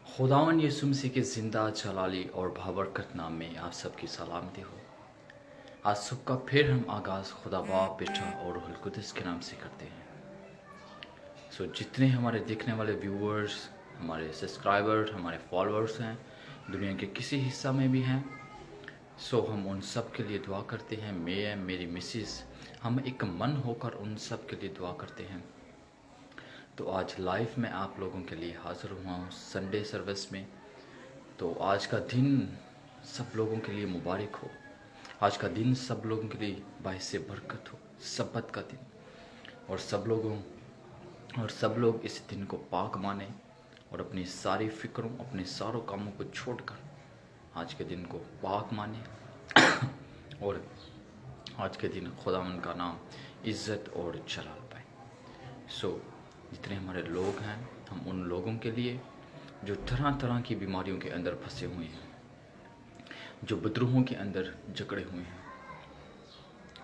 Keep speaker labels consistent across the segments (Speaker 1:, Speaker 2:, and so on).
Speaker 1: खुदावन यीशु मसीह के ज़िंदा जलाली और बाबरकत नाम में आप सबकी सलामती हो। आज सुबह का फिर हम आगाज़ खुदा बाप, बेटा और रूहुल कुद्दुस के नाम से करते हैं। जितने हमारे देखने वाले व्यूअर्स, हमारे सब्सक्राइबर्स, हमारे फॉलोअर्स हैं, दुनिया के किसी हिस्सा में भी हैं, हम उन सब के लिए दुआ करते हैं। मैं, मेरी मिसिस, हम एक मन होकर उन सब के लिए दुआ करते हैं। तो आज लाइव में आप लोगों के लिए हाज़िर हुआ हूँ संडे सर्विस में। तो आज का दिन सब लोगों के लिए मुबारक हो। आज का दिन सब लोगों के लिए बाइस बरकत हो, सब्बत का दिन, और सब लोग इस दिन को पाक माने और अपनी सारी फिक्रों, अपने सारों कामों को छोड़कर आज के दिन को पाक माने और आज के दिन खुदावन का नाम इज़्ज़त और जलाल पाए। जितने हमारे लोग हैं, हम उन लोगों के लिए जो तरह तरह की बीमारियों के अंदर फंसे हुए हैं, जो विद्रोहों के अंदर जकड़े हुए हैं,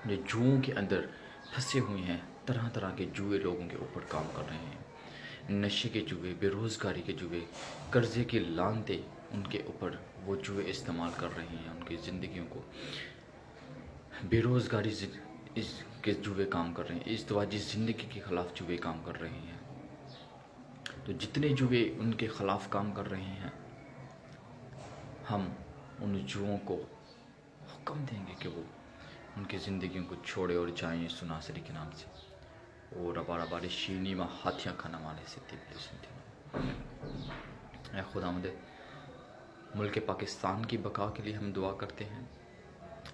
Speaker 1: जो जुओं के अंदर फंसे हुए हैं, तरह तरह के जुए लोगों के ऊपर काम कर रहे हैं, नशे के जुए, बेरोज़गारी के जुए, कर्जे की लानतें उनके ऊपर वो जुए इस्तेमाल कर रहे हैं, उनकी ज़िंदगियों को बेरोज़गारी के जुए काम कर रहे हैं, इज़्दिवाजी ज़िंदगी के ख़िलाफ़ जुए काम कर रहे हैं। तो जितने जुए उनके ख़िलाफ़ काम कर रहे हैं, हम उन जुओं को हुक्म देंगे कि वो उनकी ज़िंदगियों को छोड़े और जाएं यीशु नासरी के नाम से। और रबारबारी शीनी में हाथियाँ खाना वाले से ऐ खुदावंद, मुल्क पाकिस्तान की बका के लिए हम दुआ करते हैं,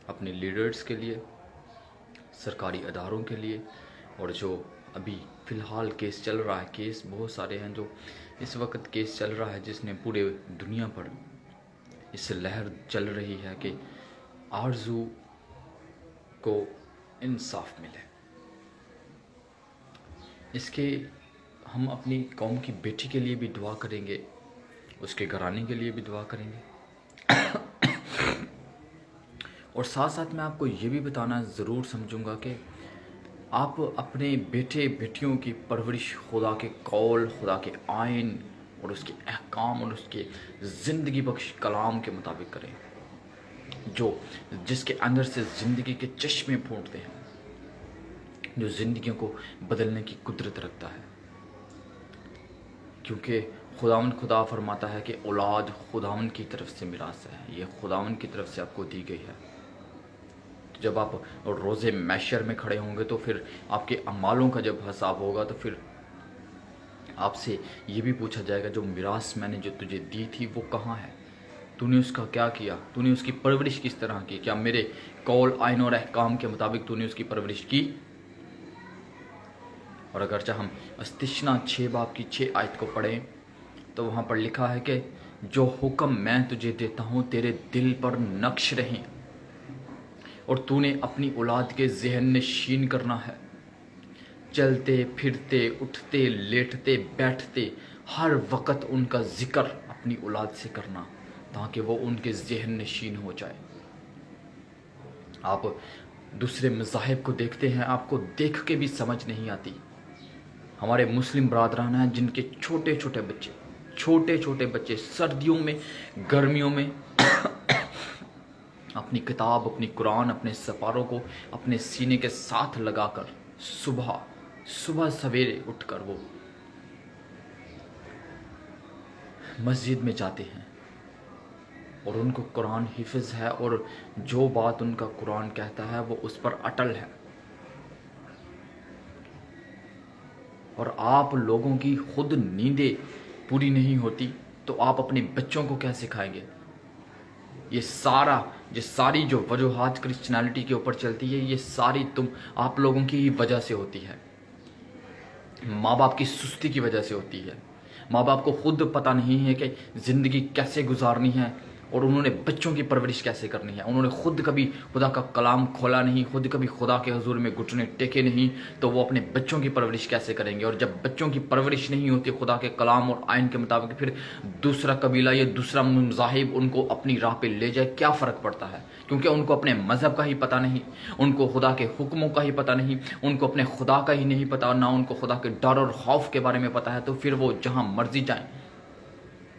Speaker 1: अपने लीडर्स के लिए, सरकारी अदारों के लिए, और जो अभी फ़िलहाल केस चल रहा है, केस बहुत सारे हैं जो इस वक्त केस चल रहा है, जिसने पूरे दुनिया पर इस लहर चल रही है कि आरज़ू को इंसाफ मिले। इसके हम अपनी कौम की बेटी के लिए भी दुआ करेंगे, उसके घराने के लिए भी दुआ करेंगे, और साथ साथ मैं आपको ये भी बताना ज़रूर समझूंगा कि आप अपने बेटे बेटियों की परवरिश खुदा के कौल, खुदा के आइन और उसके अहकाम और उसके ज़िंदगी बख्श कलाम के मुताबिक करें, जिसके अंदर से ज़िंदगी के चश्मे फूटते हैं, जो ज़िंदगियों को बदलने की कुदरत रखता है। क्योंकि खुदा फरमाता है कि औलाद खुदावन की तरफ से मिरास है, ये खुदावन की तरफ से आपको दी गई है। तो जब आप रोज़े मैशर में खड़े होंगे तो फिर आपके अमालों का जब हिसाब होगा तो फिर आपसे ये भी पूछा जाएगा, जो मिरास मैंने जो तुझे दी थी वो कहाँ है, तूने उसका क्या किया, तूने उसकी परवरिश किस तरह की, क्या मेरे कौल, आइन और अहकाम के मुताबिक तूने उसकी परवरिश की। और अगरचे हम इस्तिश्ना 6 बाब की 6 आयत को पढ़ें तो वहाँ पर लिखा है कि जो हुक्म मैं तुझे देता हूँ तेरे दिल पर नक्श रहें, और तूने अपनी औलाद के ज़हन नशीन करना है, चलते फिरते, उठते, लेटते, बैठते हर वक्त उनका ज़िक्र अपनी औलाद से करना, ताकि वो उनके ज़हन नशीन हो जाए। आप दूसरे मज़ाहिब को देखते हैं, आपको देख के भी समझ नहीं आती। हमारे मुस्लिम बरादरान हैं जिनके छोटे छोटे बच्चे सर्दियों में, गर्मियों में अपनी किताब, अपनी कुरान, अपने सपारों को अपने सीने के साथ लगाकर सुबह सवेरे उठकर वो मस्जिद में जाते हैं, और उनको कुरान हिफ्ज़ है, और जो बात उनका कुरान कहता है वो उस पर अटल है। और आप लोगों की खुद नींदें पूरी नहीं होती तो आप अपने बच्चों को क्या सिखाएंगे। ये सारी जो वजूहात क्रिश्चियनिटी के ऊपर चलती है, ये सारी आप लोगों की ही वजह से होती है, माँ बाप की सुस्ती की वजह से होती है। माँ बाप को खुद पता नहीं है कि ज़िंदगी कैसे गुजारनी है, और उन्होंने बच्चों की परवरिश कैसे करनी है। उन्होंने खुद कभी खुदा का कलाम खोला नहीं, खुद कभी खुदा के हुजूर में घुटने टेके नहीं, तो वो अपने बच्चों की परवरिश कैसे करेंगे। और जब बच्चों की परवरिश नहीं होती खुदा के कलाम और आइन के मुताबिक, फिर दूसरा कबीला या दूसरा मज़ाहिब उनको अपनी राह पे ले जाए, क्या फ़र्क पड़ता है। क्योंकि उनको अपने मज़हब का ही पता नहीं, उनको खुदा के हुक्मों का ही पता नहीं, उनको अपने खुदा का ही नहीं पता, ना उनको खुदा के डर और खौफ के बारे में पता है। तो फिर वो जहाँ मर्जी जाएं।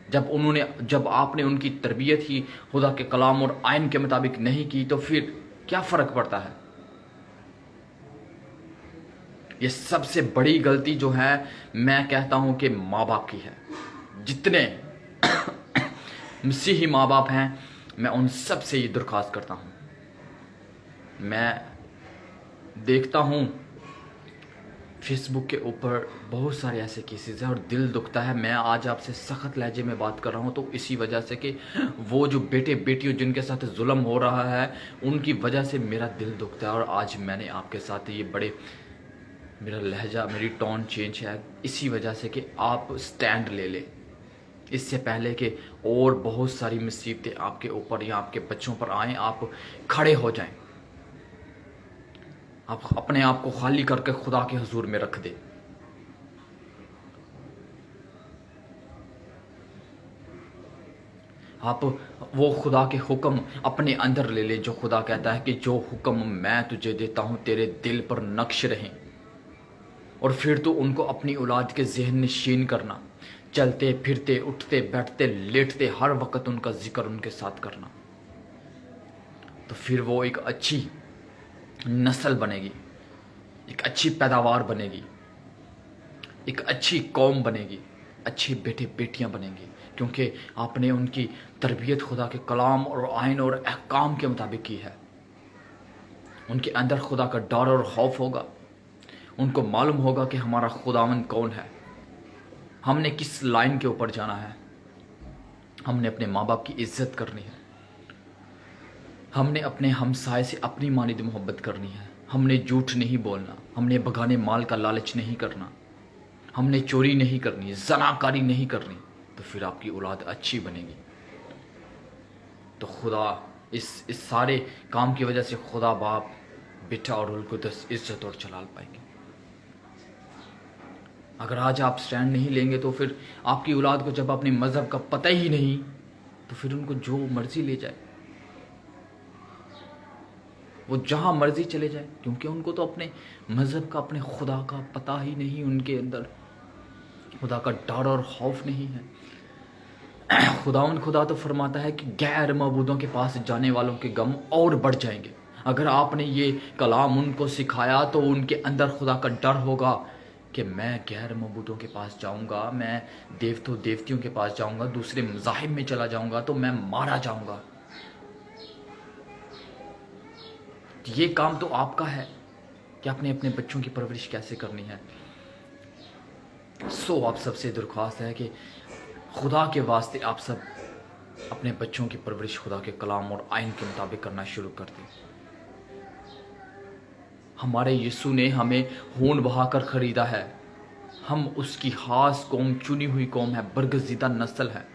Speaker 1: जब आपने उनकी तरबियत ही खुदा के कलाम और आइन के मुताबिक नहीं की, तो फिर क्या फ़र्क पड़ता है। ये सबसे बड़ी गलती जो है, मैं कहता हूं कि माँ बाप की है। जितने मसीही माँ बाप हैं, मैं उन सब से ये दरख्वास्त करता हूं। मैं देखता हूं फेसबुक के ऊपर बहुत सारे ऐसे केसेस हैं और दिल दुखता है। मैं आज आपसे सख्त लहजे में बात कर रहा हूं तो इसी वजह से कि वो जो बेटे बेटियों जिनके साथ जुल्म हो रहा है, उनकी वजह से मेरा दिल दुखता है। और आज मैंने आपके साथ ये मेरा लहजा, मेरी टोन चेंज है इसी वजह से कि आप स्टैंड ले लें, इससे पहले कि और बहुत सारी मुसीबतें आपके ऊपर या आपके बच्चों पर आएँ। आप खड़े हो जाएं, आप अपने आप को खाली करके खुदा के हुजूर में रख दे। आप वो खुदा के हुक्म अपने अंदर ले ले, जो खुदा कहता है कि जो हुक्म मैं तुझे देता हूं तेरे दिल पर नक्श रहें। और फिर तो उनको अपनी औलाद के ज़हन नशीन करना, चलते फिरते उठते बैठते लेटते हर वक्त उनका जिक्र उनके साथ करना। तो फिर वो एक अच्छी नस्ल बनेगी, एक अच्छी पैदावार बनेगी, एक अच्छी कौम बनेगी, अच्छे बेटे बेटियां बनेंगी। क्योंकि आपने उनकी तरबियत खुदा के कलाम और आइन और अहकाम के मुताबिक की है। उनके अंदर खुदा का डर और खौफ होगा, उनको मालूम होगा कि हमारा खुदावंद कौन है, हमने किस लाइन के ऊपर जाना है। हमने अपने माँ बाप की इज्जत करनी है, हमने अपने हमसाए से अपनी मानिद मोहब्बत करनी है, हमने झूठ नहीं बोलना, हमने बगाने माल का लालच नहीं करना, हमने चोरी नहीं करनी, जनाकारी नहीं करनी। तो फिर आपकी औलाद अच्छी बनेगी। तो खुदा इस सारे काम की वजह से खुदा बाप, बेटा और रूह कुद्दस इज्जत और जलाल पाएंगे। अगर आज आप स्टैंड नहीं लेंगे तो फिर आपकी औलाद को जब अपने मज़हब का पता ही नहीं, तो फिर उनको जो मर्जी ले जाए, वो जहाँ मर्जी चले जाए। क्योंकि उनको तो अपने मज़हब का, अपने खुदा का पता ही नहीं, उनके अंदर खुदा का डर और खौफ नहीं है। खुदा तो फरमाता है कि गैर मबूदों के पास जाने वालों के गम और बढ़ जाएंगे। अगर आपने ये कलाम उनको सिखाया तो उनके अंदर खुदा का डर होगा कि मैं गैर मबूदों के पास जाऊंगा, मैं देवतियों के पास जाऊंगा, दूसरे मज़ाहिब में चला जाऊंगा तो मैं मारा जाऊंगा। ये काम तो आपका है कि आपने अपने बच्चों की परवरिश कैसे करनी है। आप सबसे दरख्वास्त है कि खुदा के वास्ते आप सब अपने बच्चों की परवरिश खुदा के कलाम और आइन के मुताबिक करना शुरू कर दें। हमारे यीशु ने हमें खून बहाकर खरीदा है। हम उसकी खास कौम, चुनी हुई कौम है, बरगज़ीदा नस्ल है,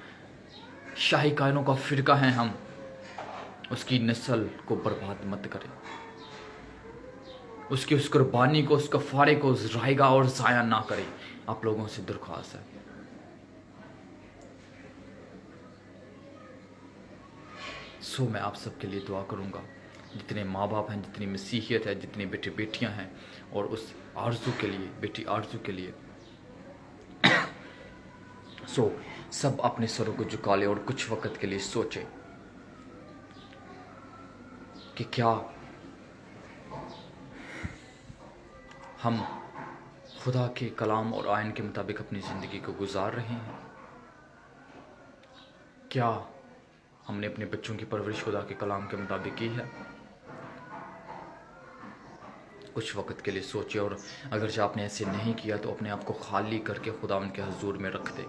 Speaker 1: शाही कायनों का फ़िरका है। हम उसकी नस्ल को बर्बाद मत करें। उसकी उस कुर्बानी को, उस कफ़ारे को ज़ायगा और ज़ाया ना करें। आप लोगों से दरख्वास्त है। मैं आप सबके लिए दुआ करूँगा, जितने माँ बाप हैं, जितनी मसीहियत है, जितने बेटे बेटियां हैं, और उस आरज़ू के लिए, बेटी आरज़ू के लिए। सब अपने सरों को झुका ले और कुछ वक़्त के लिए सोचें कि क्या हम खुदा के कलाम और आइन के मुताबिक अपनी ज़िंदगी को गुजार रहे हैं। क्या हमने अपने बच्चों की परवरिश खुदा के कलाम के मुताबिक की है। कुछ वक़्त के लिए सोचिए, और अगर जो आपने ऐसे नहीं किया तो अपने आप को खाली करके खुदावंद के हुजूर में रख दे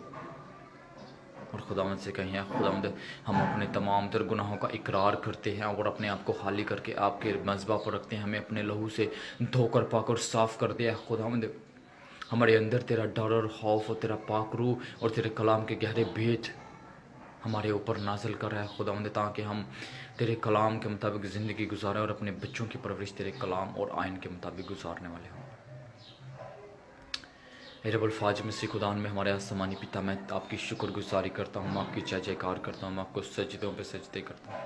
Speaker 1: और खुदावंद से कहें, खुदावंद हम अपने तमाम तर गुनाहों का इकरार करते हैं और अपने आप को खाली करके आपके मज़बा पर रखते हैं। हमें अपने लहू से धोकर पाकर साफ़ कर दे। खुदावंद हमारे अंदर तेरा डर और खौफ और तेरा पाक रूह और तेरे कलाम के गहरे भेद ہمارے اوپر نازل کر رہا ہے خداوند، تاکہ ہم تیرے کلام کے مطابق زندگی گزاریں اور اپنے بچوں کی پرورش تیرے کلام اور آئین کے مطابق گزارنے والے ہوں۔ اے رب الفاظ مسیح خدا میں ہمارے آسمانی پتا، میں آپ کی شکر گزاری کرتا ہوں، میں آپ کی جے جے کار کرتا ہوں، میں آپ کو سجدوں پہ سجدے کرتا ہوں۔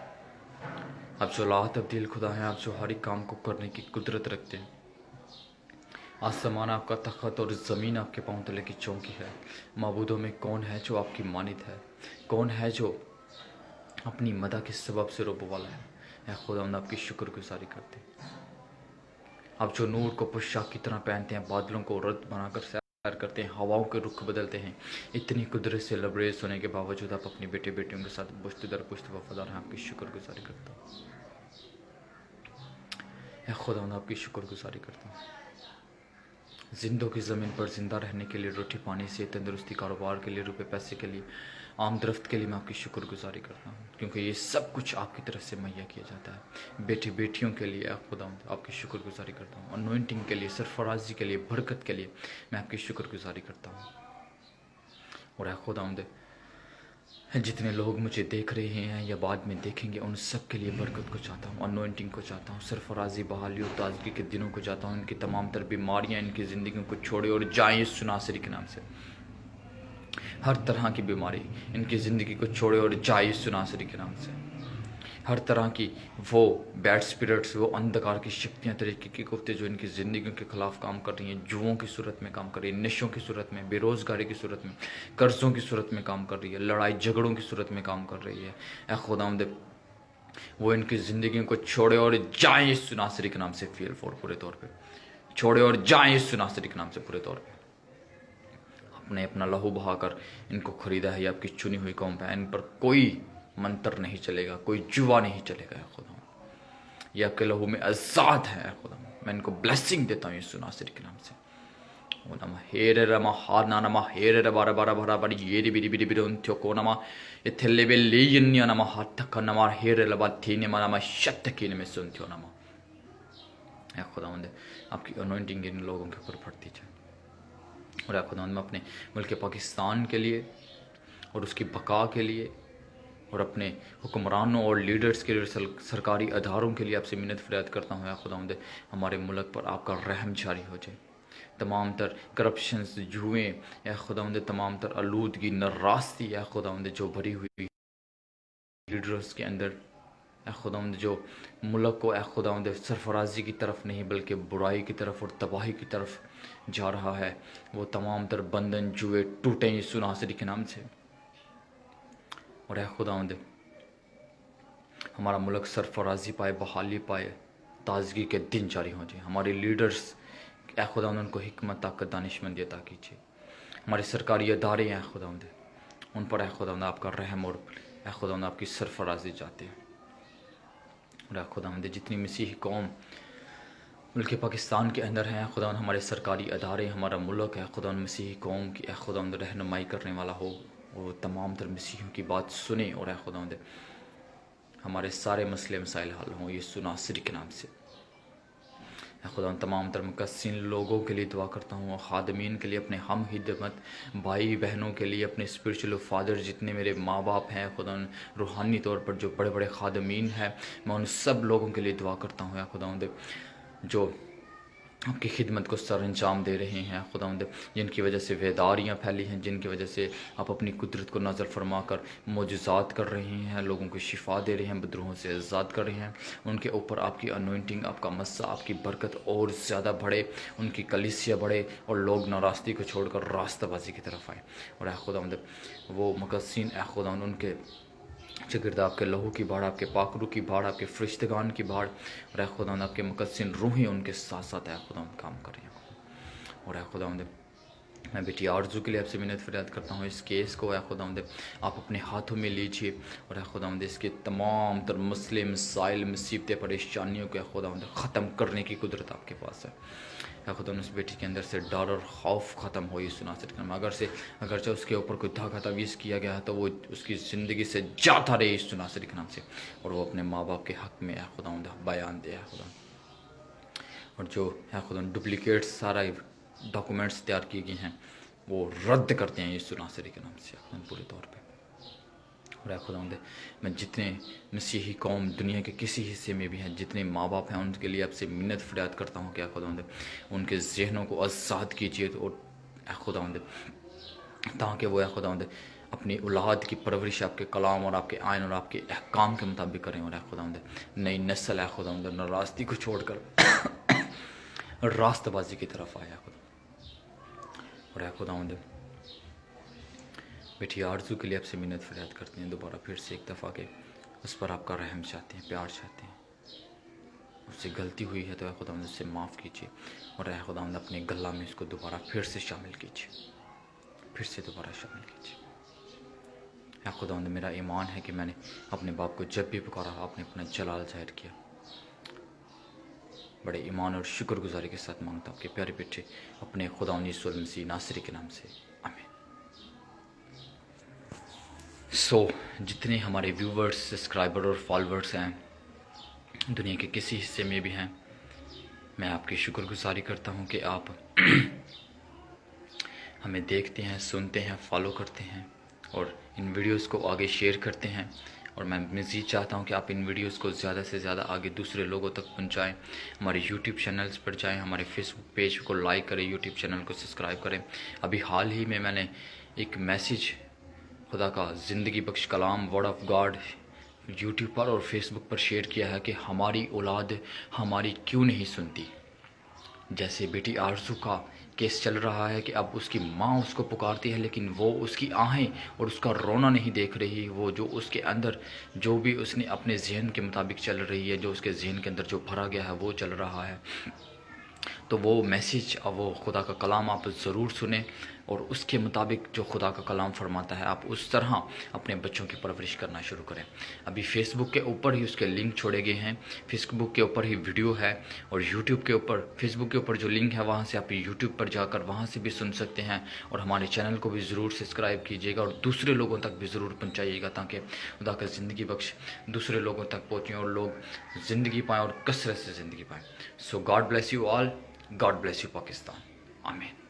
Speaker 1: آپ جو لا تبدیل خدا ہیں، آپ جو ہر ایک کام کو کرنے کی قدرت رکھتے ہیں۔ آسمان آپ کا تخت اور زمین آپ کے پاؤں تلے کی چونکی ہے۔ معبودوں میں کون ہے جو آپ کی مانند ہے؟ کون ہے جو اپنی مدح کے سبب سے روب والا ہے؟ اے خداوند آپ کی شکر گزاری کرتے ہیں۔ آپ جو نور کو پوشاک کی طرح پہنتے ہیں، بادلوں کو رد بنا کر سیر کرتے ہیں، ہواؤں کے رخ بدلتے ہیں، اتنی قدرت سے لبریز ہونے کے باوجود آپ اپنی بیٹے بیٹیوں کے ساتھ پشت در پشت وفادار ہیں۔ آپ کی شکر گزاری کرتا ہوں۔ اے خداوند آپ کی شکر گزاری کرتا ہوں۔ زندوں کی زمین پر زندہ رہنے کے لیے، روٹی پانی سے تندرستی، کاروبار کے لیے، روپے پیسے کے لیے، آمدرفت کے لیے میں آپ کی شکر گزاری کرتا ہوں، کیونکہ یہ سب کچھ آپ کی طرف سے مہیا کیا جاتا ہے۔ بیٹی بیٹیوں کے لیے خداوند آپ کی شکر گزاری کرتا ہوں، انوائنٹنگ کے لیے، سرفرازی کے لیے، برکت کے لیے میں آپ کی شکر گزاری کرتا ہوں۔ اور اے خداوند، جتنے لوگ مجھے دیکھ رہے ہیں یا بعد میں دیکھیں گے، ان سب کے لیے برکت کو چاہتا ہوں، انوائنٹنگ کو چاہتا ہوں، سرفرازی، بحالی اور تازگی کے دنوں کو چاہتا ہوں۔ ان کی تمام تر بیماریاں ان کی زندگیوں کو چھوڑے اور جائیں یسوع ناصری کے نام سے۔ ہر طرح کی بیماری ان کی زندگی کو چھوڑے اور جائے یسوع ناصری کے نام سے۔ ہر طرح کی وہ بیڈ اسپرٹس، وہ اندھکار کی شکتیاں، طریقے کی قوتیں جو ان کی زندگیوں کے خلاف کام کر رہی ہیں، جوؤں کی صورت میں کام کر رہی ہیں، نشوں کی صورت میں، بے روزگاری کی صورت میں، قرضوں کی صورت میں کام کر رہی ہے، لڑائی جھگڑوں کی صورت میں کام کر رہی ہے، اے خداوند وہ ان کی زندگیوں کو چھوڑے اور جائیں یسوع ناصری کے نام سے، فیل فور پورے طور پہ چھوڑے اور جائیں یسوع ناصری کے نام سے پورے طور پہ۔ آپ نے اپنا لہو بہا کر ان کو خریدا ہے، یہ آپ کی چنی ہوئی قوم ہے، ان پر کوئی منتر نہیں چلے گا، کوئی جوا نہیں چلے گا۔ اے خدا، یہ آپ کے لہو میں آزاد ہے۔ اے خدا، میں ان کو بلیسنگ دیتا ہوں یسوع ناصری کے نام سے۔ نما ہیر رما ہارنا نما ہیر ربارا بارا بارا بڑی یری بیری بیری بیری انتیو کو نما اتھلے بے لینیا نما ہاتھ نما ہیر لبا تھینے نما شت کینے میں سنتیو نما۔ اے خداوند، آپ کی انوائنٹنگ ان لوگوں کے اوپر پڑتی جائے۔ اور اے خداوند، میں اپنے ملک پاکستان کے لیے اور اس کی بقا کے لیے اور اپنے حکمرانوں اور لیڈرز کے لیے، سرکاری اداروں کے لیے آپ سے منت فریاد کرتا ہوں۔ اے خداوند، ہمارے ملک پر آپ کا رحم جاری ہو جائے۔ تمام تر کرپشنز، جوئیں، اے خداوند، تمام تر آلودگی، ناراستی، اے خداوند، جو بھری ہوئی لیڈرز کے اندر، اے خداوند، جو ملک کو اے خداوند سرفرازی کی طرف نہیں بلکہ برائی کی طرف اور تباہی کی طرف جا رہا ہے، وہ تمام تر بندھن، جوئے ٹوٹیں یسوع ناصری کے نام سے۔ اور اے خداوند، ہمارا ملک سرفرازی پائے، بحالی پائے، تازگی کے دن جاری ہو جائے۔ ہمارے لیڈرز، اے خداوند، ان کو حکمت، طاقت، دانشمندی عطا کیجیے۔ ہمارے سرکاری ادارے ہیں اے خداوند، ان پر اے خداوند آپ کا رحم اور اے خداوند آپ کی سرفرازی چاہتے ہیں۔ اور اے خداوند، جتنی مسیحی قوم ملک پاکستان کے اندر ہیں، اے خداوند، ہمارے سرکاری ادارے، ہمارا ملک، اے خداوند، مسیحی قوم کی اے خداوند رہنمائی کرنے والا ہو، وہ تمام تر مسیحیوں کی بات سنیں اور اے خداوند ہمارے سارے مسئلے مسائل حل ہوں یسوع ناصری کے نام سے۔ اے خداوند، تمام تر مقصرین لوگوں کے لیے دعا کرتا ہوں، خادمین کے لیے، اپنے ہم خدمت بھائی بہنوں کے لیے، اپنے اسپرچل فادر، جتنے میرے ماں باپ ہیں خداوند، روحانی طور پر جو بڑے بڑے خادمین ہیں، میں ان سب لوگوں کے لیے دعا کرتا ہوں۔ اے خداوند، جو آپ کی خدمت کو سر انجام دے رہے ہیں خداوند، جن کی وجہ سے بیداریاں پھیلی ہیں، جن کی وجہ سے آپ اپنی قدرت کو نظر فرما کر معجزات کر رہے ہیں، لوگوں کو شفا دے رہے ہیں، بدروہوں سے آزاد کر رہے ہیں، ان کے اوپر آپ کی انوائنٹنگ، آپ کا مسا، آپ کی برکت اور زیادہ بڑھے، ان کی کلیسیا بڑھے اور لوگ ناراستی کو چھوڑ کر راستہ بازی کی طرف آئیں۔ اور اے خداوند، وہ مقصرین اے خداوند، ان کے شاگرد آپ کے لہو کی باڑ، آپ کے پاکرو کی باڑ، آپ کے فرشتگان کی باڑ، اور اے خداوند آپ کے مقدسین روحیں ان کے ساتھ ساتھ اے خداوند کام کر رہے ہیں۔ اور اے خداوند، میں بیٹی آرزو کے لیے آپ سے منت فریاد کرتا ہوں، اس کیس کو اے خداوند آپ اپنے ہاتھوں میں لیجیے، اور اے خداوند اس کے تمام تر مسئلے، مسائل، مصیبتیں، پریشانیوں کو اے خداوند ختم کرنے کی قدرت آپ کے پاس ہے۔ اے خداوند، اس بیٹی کے اندر سے ڈر اور خوف ختم ہو یسوع ناصری کے نام میں۔ اگرچہ اس کے اوپر کوئی دھاگا تعویذ کیا گیا ہے تو وہ اس کی زندگی سے جاتا رہے یسوع ناصری کے نام سے، اور وہ اپنے ماں باپ کے حق میں اے خداوند بیان دے اے خداوند۔ اور جو اے خداوند ڈپلیکیٹ سارا ڈاکومنٹس تیار کیے گئے ہیں وہ رد کرتے ہیں یسوع ناصری کے نام سے پورے طور پہ۔ और ऐ खुदावंद मैं जितने मसीही कौम दुनिया के किसी हिस्से में भी हैं, जितने माँ बाप हैं, उनके लिए आपसे मिन्नत फरियाद करता हूँ कि ऐ खुदावंद उनके ज़हनों को आज़ाद कीजिए और ऐ खुदावंद ताकि वो ऐ खुदावंद अपनी औलाद की परवरिश आपके कलाम और आपके आयन और आपके अहकाम के मुताबिक करें। और ऐ खुदावंद नई नस्ल ऐ खुदावंद नाराज़गी को छोड़कर रास्तबाजी की तरफ आया खुदा। और ऐ खुदावंद बेटी आरज़ू के लिए आपसे मिन्नत फरियाद करते हैं दोबारा फिर से एक दफ़ा के उस पर आपका रहम चाहते हैं, प्यार चाहते हैं। उससे गलती हुई है तो ऐ खुदावंद उससे माफ़ कीजिए और ऐ खुदावंद अपने गला में इसको दोबारा फिर से शामिल कीजिए, फिर से दोबारा शामिल कीजिए। ऐ खुदावंद मेरा ईमान है कि मैंने अपने बाप को जब भी पुकारा आपने अपना जलाल ज़ाहिर किया। बड़े ईमान और शुक्रगुजारी के साथ मांगता हूँ कि प्यारे बेटे अपने खुदावंद यीशु मसीह नासरी के नाम से आमीन। जितने हमारे व्यूवर्स, सब्सक्राइबर और फॉलोअर्स हैं दुनिया के किसी हिस्से में भी हैं, मैं आपकी शुक्रगुजारी करता हूं कि आप हमें देखते हैं, सुनते हैं, फॉलो करते हैं और इन वीडियोस को आगे शेयर करते हैं। और मैं मज़ीद चाहता हूं कि आप इन वीडियोस को ज़्यादा से ज़्यादा आगे दूसरे लोगों तक पहुंचाएं। हमारे यूट्यूब चैनल्स पर जाएं, हमारे फेसबुक पेज को लाइक करें, यूट्यूब चैनल को सब्सक्राइब करें। अभी हाल ही में मैंने एक मैसेज खुदा का ज़िंदगी बख्श कलाम वर्ड ऑफ गॉड यूट्यूब पर और फेसबुक पर शेयर किया है कि हमारी औलाद हमारी क्यों नहीं सुनती। जैसे बेटी आरज़ू का केस चल रहा है कि अब उसकी माँ उसको पुकारती है लेकिन वो उसकी आहें और उसका रोना नहीं देख रही। वो जो उसके अंदर जो भी उसने अपने जहन के मुताबिक चल रही है, जो उसके जहन के अंदर जो भरा गया है वो चल रहा है। तो वो मैसेज वो खुदा का कलाम आप ज़रूर सुने और उसके मुताबिक जो खुदा का कलाम फरमाता है आप उस तरह अपने बच्चों की परवरिश करना शुरू करें। अभी फेसबुक के ऊपर ही उसके लिंक छोड़े गए हैं, फेसबुक के ऊपर ही वीडियो है और यूट्यूब के ऊपर, फेसबुक के ऊपर जो लिंक है वहाँ से आप यूट्यूब पर जाकर वहाँ से भी सुन सकते हैं। और हमारे चैनल को भी ज़रूर सब्सक्राइब कीजिएगा और दूसरे लोगों तक भी ज़रूर पहुँचाइएगा ताकि खुदा का ज़िंदगी बख्श दूसरे लोगों तक पहुँचें और लोग ज़िंदगी पाएँ और कसरत से ज़िंदगी पाएँ। So God bless you all, God bless you Pakistan, आमीन।